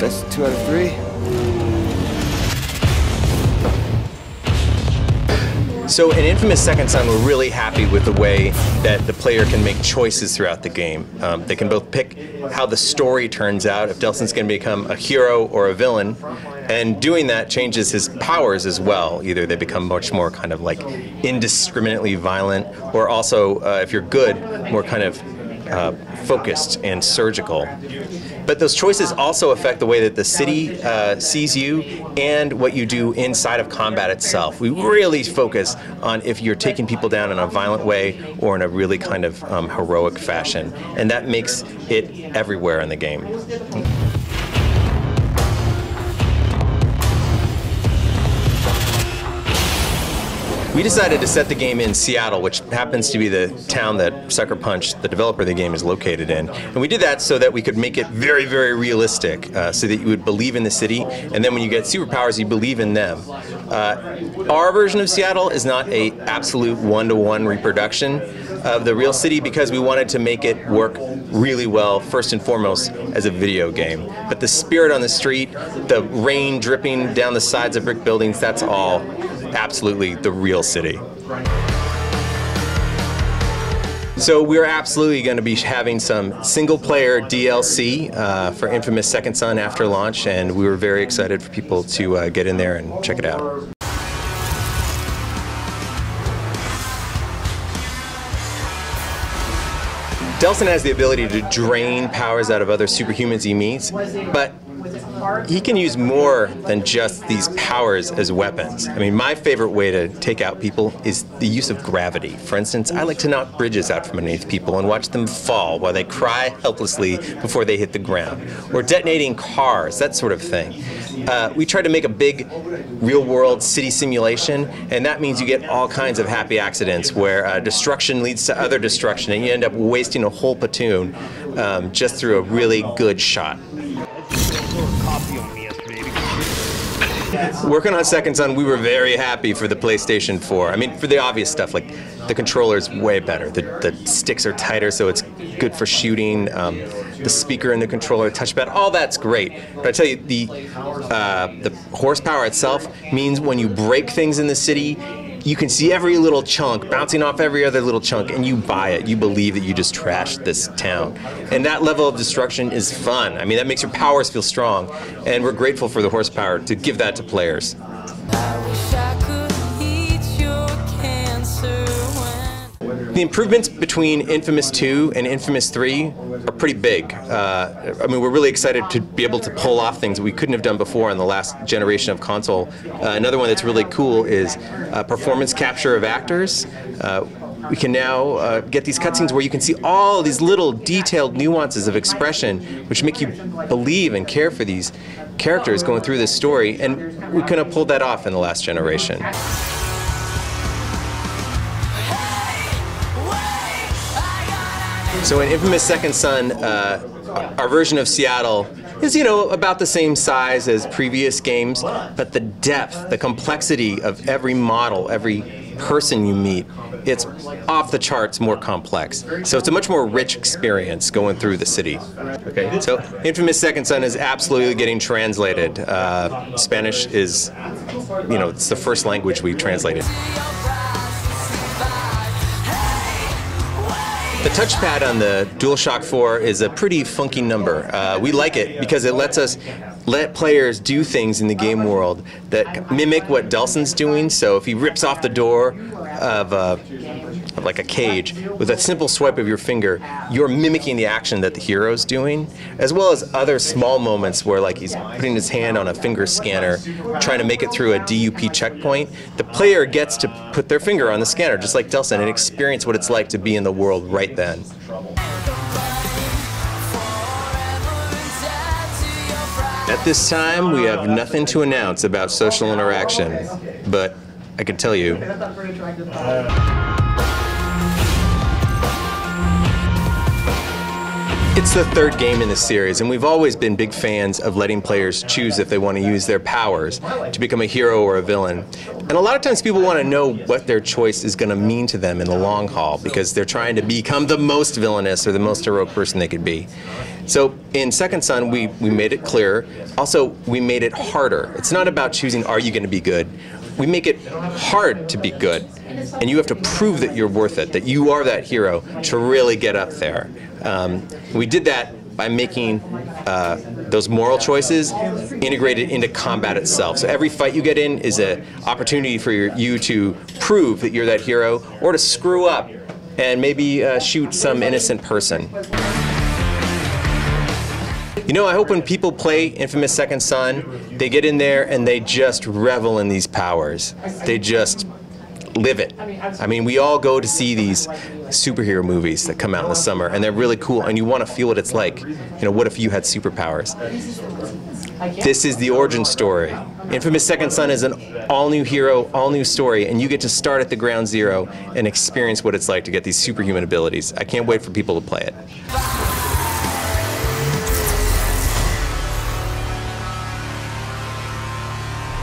That's 2 out of 3. So in inFamous Second Son, we're really happy with the way that the player can make choices throughout the game. They can both pick how the story turns out, if Delson's going to become a hero or a villain, and doing that changes his powers as well. Either they become much more kind of like indiscriminately violent, or also, if you're good, more kind of focused and surgical. But those choices also affect the way that the city sees you and what you do inside of combat itself. We really focus on if you're taking people down in a violent way or in a really kind of heroic fashion. And that makes it everywhere in the game. We decided to set the game in Seattle, which happens to be the town that Sucker Punch, the developer of the game, is located in. And we did that so that we could make it very, very realistic, so that you would believe in the city, and then when you get superpowers, you believe in them. Our version of Seattle is not an absolute one-to-one reproduction of the real city because we wanted to make it work really well, first and foremost, as a video game. But the spirit on the street, the rain dripping down the sides of brick buildings, that's all absolutely the real city. So we're absolutely going to be having some single-player DLC for inFamous Second Son after launch, and we were very excited for people to get in there and check it out. Delson has the ability to drain powers out of other superhumans he meets, but he can use more than just these powers as weapons. I mean, my favorite way to take out people is the use of gravity. For instance, I like to knock bridges out from underneath people and watch them fall while they cry helplessly before they hit the ground. Or detonating cars, that sort of thing. We try to make a big real-world city simulation, and that means you get all kinds of happy accidents where destruction leads to other destruction, and you end up wasting a whole platoon just through a really good shot. Working on Second Son, we were very happy for the PlayStation 4. I mean, for the obvious stuff, like the controller's way better. The sticks are tighter, so it's good for shooting. The speaker in the controller, touchpad, all that's great. But I tell you, the horsepower itself means when you break things in the city, you can see every little chunk bouncing off every other little chunk, and you buy it. You believe that you just trashed this town. And that level of destruction is fun. I mean, that makes your powers feel strong, and we're grateful for the horsepower to give that to players. The improvements between inFamous 2 and inFamous 3 are pretty big. I mean, we're really excited to be able to pull off things that we couldn't have done before on the last generation of console. Another one that's really cool is performance capture of actors. We can now get these cutscenes where you can see all these little detailed nuances of expression which make you believe and care for these characters going through this story, and we couldn't have pulled that off in the last generation. So in inFamous Second Son, our version of Seattle is, you know, about the same size as previous games, but the depth, the complexity of every model, every person you meet, it's off the charts more complex. So it's a much more rich experience going through the city. Okay. So inFamous Second Son is absolutely getting translated. Spanish is, you know, it's the first language we translated. The touchpad on the Dualshock 4 is a pretty funky number. We like it because it lets us let players do things in the game world that mimic what Delson's doing. So if he rips off the door of like a cage with a simple swipe of your finger, you're mimicking the action that the hero's doing, as well as other small moments where, like, he's putting his hand on a finger scanner trying to make it through a DUP checkpoint. The player gets to put their finger on the scanner just like Delson and experience what it's like to be in the world right then. At this time, we have nothing to announce about social interaction, but I can tell you. It's It's the third game in the series, and we've always been big fans of letting players choose if they want to use their powers to become a hero or a villain. And a lot of times people want to know what their choice is going to mean to them in the long haul, because they're trying to become the most villainous or the most heroic person they could be. So in Second Son, we made it clearer. Also, we made it harder. It's not about choosing, are you going to be good? We make it hard to be good. And you have to prove that you're worth it, that you are that hero to really get up there. We did that by making those moral choices integrated into combat itself. So every fight you get in is an opportunity for you to prove that you're that hero, or to screw up and maybe shoot some innocent person. You know, I hope when people play inFamous Second Son, they get in there and they just revel in these powers. They just live it. I mean, we all go to see these superhero movies that come out in the summer, and they're really cool, and you want to feel what it's like. You know, what if you had superpowers? This is the origin story. inFamous Second Son is an all-new hero, all-new story, and you get to start at the ground zero and experience what it's like to get these superhuman abilities. I can't wait for people to play it.